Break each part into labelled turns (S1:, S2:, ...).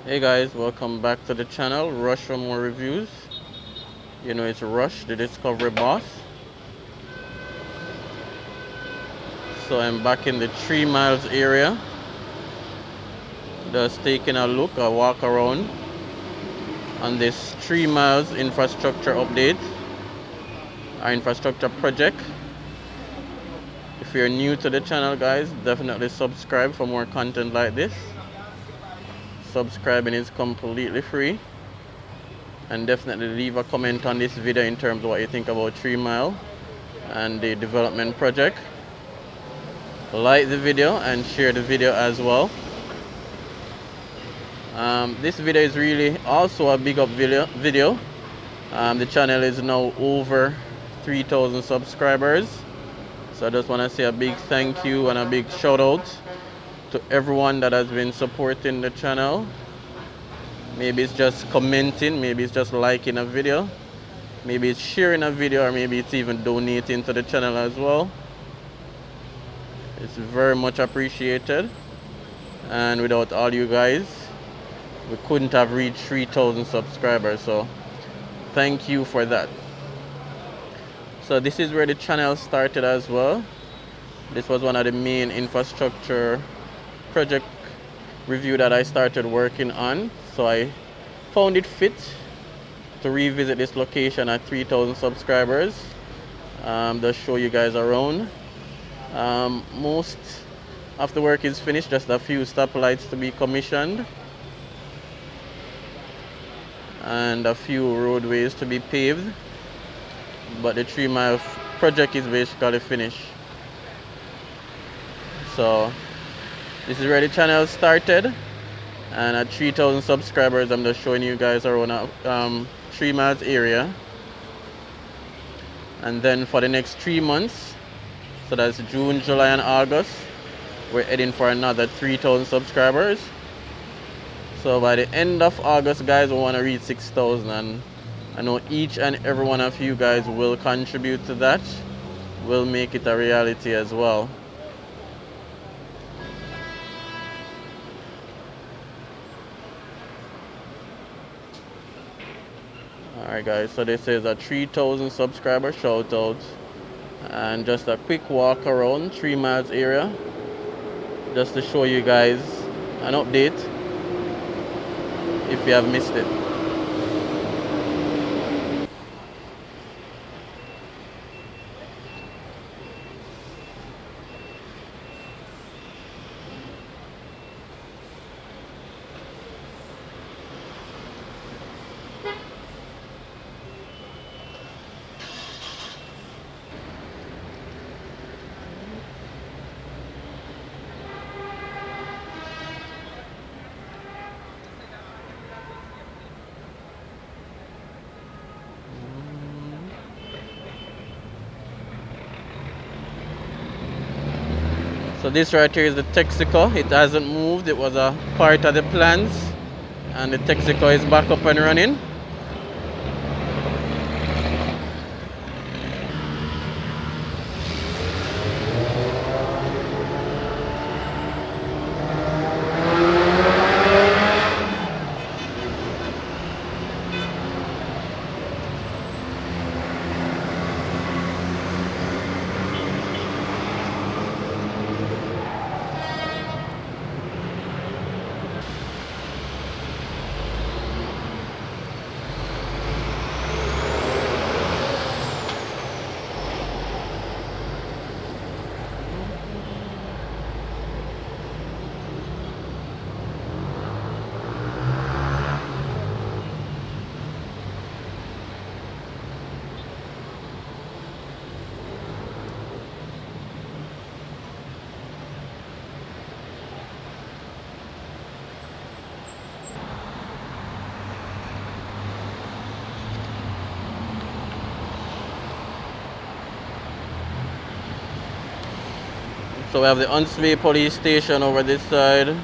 S1: Hey guys, welcome back to the channel. Rush for more reviews. You know it's Rush, the Discovery Boss. So I'm back in the 3 miles area. Just taking a look, a walk around on this 3 miles infrastructure update, our infrastructure project. If you're new to the channel guys, definitely subscribe for more content like this. Subscribing is completely free. And definitely leave a comment on this video in terms of what you think about 3 Mile and the development project. Like the video and share the video as well. This video is really also a big up video. The channel is now over 3,000 subscribers. So I just want to say a big thank you and a big shout out to everyone that has been supporting the channel. Maybe it's just commenting, maybe it's just liking a video, maybe it's sharing a video, or maybe it's even donating to the channel as well. It's very much appreciated. And without all you guys, we couldn't have reached 3,000 subscribers. So thank you for that. So this is where the channel started as well. This was one of the main infrastructure project review that I started working on. So I found it fit to revisit this location at 3,000 subscribers. Just show you guys around. Most of the work is finished, just a few stoplights to be commissioned and a few roadways to be paved, but the 3 Mile project is basically finished. So this is where the channel started, and at 3,000 subscribers I'm just showing you guys around 3 Miles area. And then for the next 3 months, so that's June, July and August, we're heading for another 3,000 subscribers. So by the end of August guys, we want to reach 6,000, and I know each and every one of you guys will contribute to that. We'll make it a reality as well. Alright guys, so this is a 3,000 subscriber shout out, and just a quick walk around 3 Miles area just to show you guys an update if you have missed it. So this right here is the Texaco. It hasn't moved. It was a part of the plans, and the Texaco is back up and running. So we have the Huntsville police station over this side.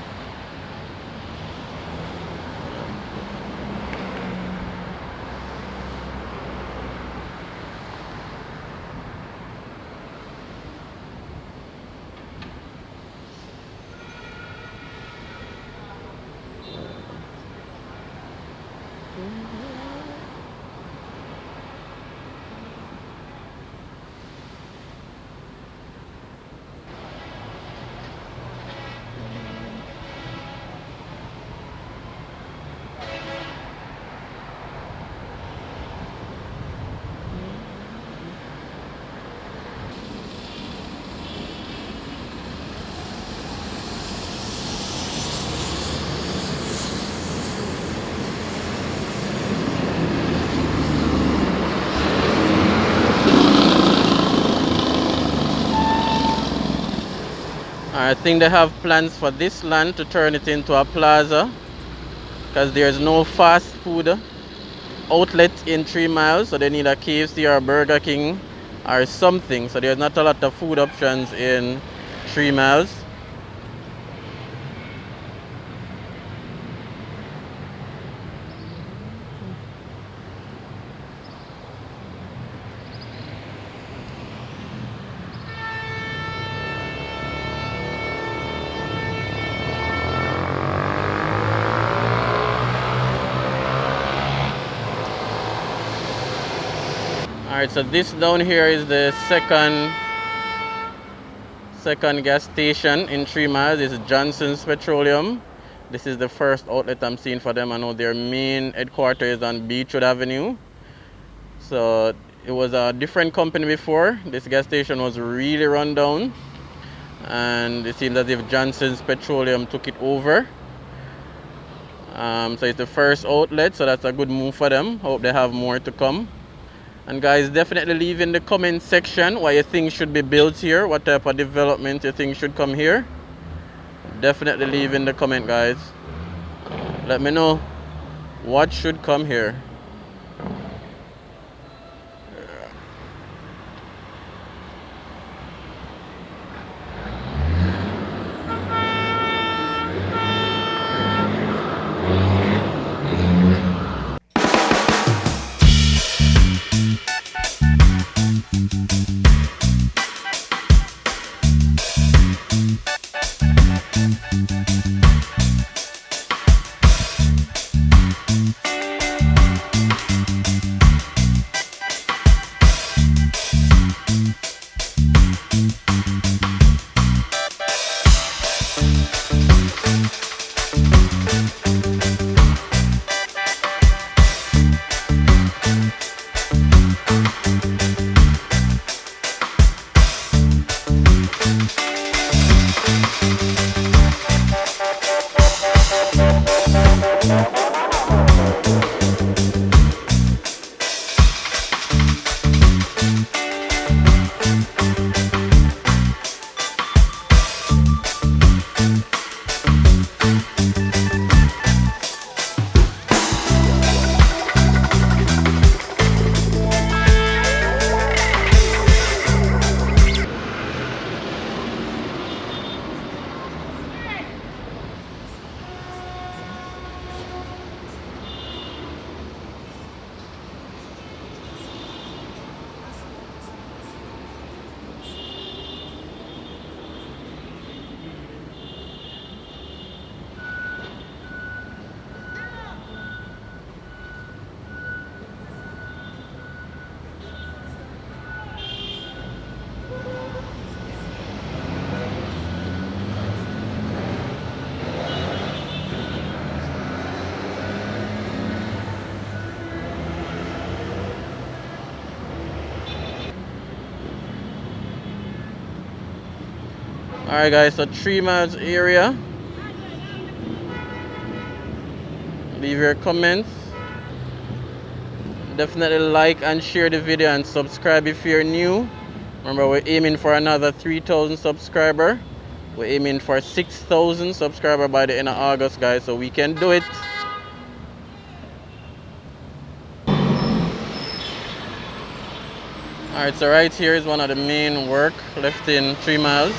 S1: I think they have plans for this land to turn it into a plaza, because there's no fast food outlet in 3 miles, so they need a KFC or a Burger King or something. So there's not a lot of food options in 3 miles. Alright, so this down here is the second gas station in 3 miles. This is Johnson's Petroleum. This is the first outlet I'm seeing for them. I know their main headquarters is on Beechwood Avenue. So it was a different company before. This gas station was really run down, and it seems as if Johnson's Petroleum took it over. So it's the first outlet, so that's a good move for them. Hope they have more to come. And guys, definitely leave in the comment section what you think should be built here, what type of development you think should come here. Definitely leave in the comment, guys. Let me know what should come here. Alright guys, so 3 miles area. Leave your comments. Definitely like and share the video and subscribe if you're new. Remember, we're aiming for another 3,000 subscriber. We're aiming for 6,000 subscriber by the end of August, guys, so we can do it. Alright, so right here is one of the main work left in 3 miles.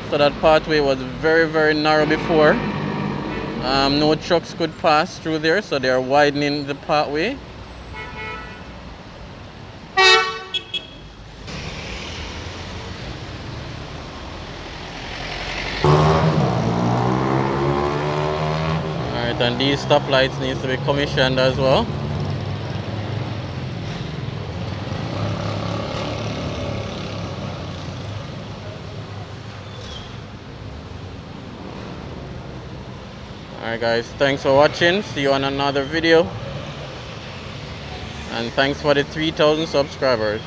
S1: So that pathway was very narrow before. No trucks could pass through there, so they are widening the pathway. Alright, and these stoplights needs to be commissioned as well. Alright guys, thanks for watching. See you on another video. And thanks for the 3,000 subscribers.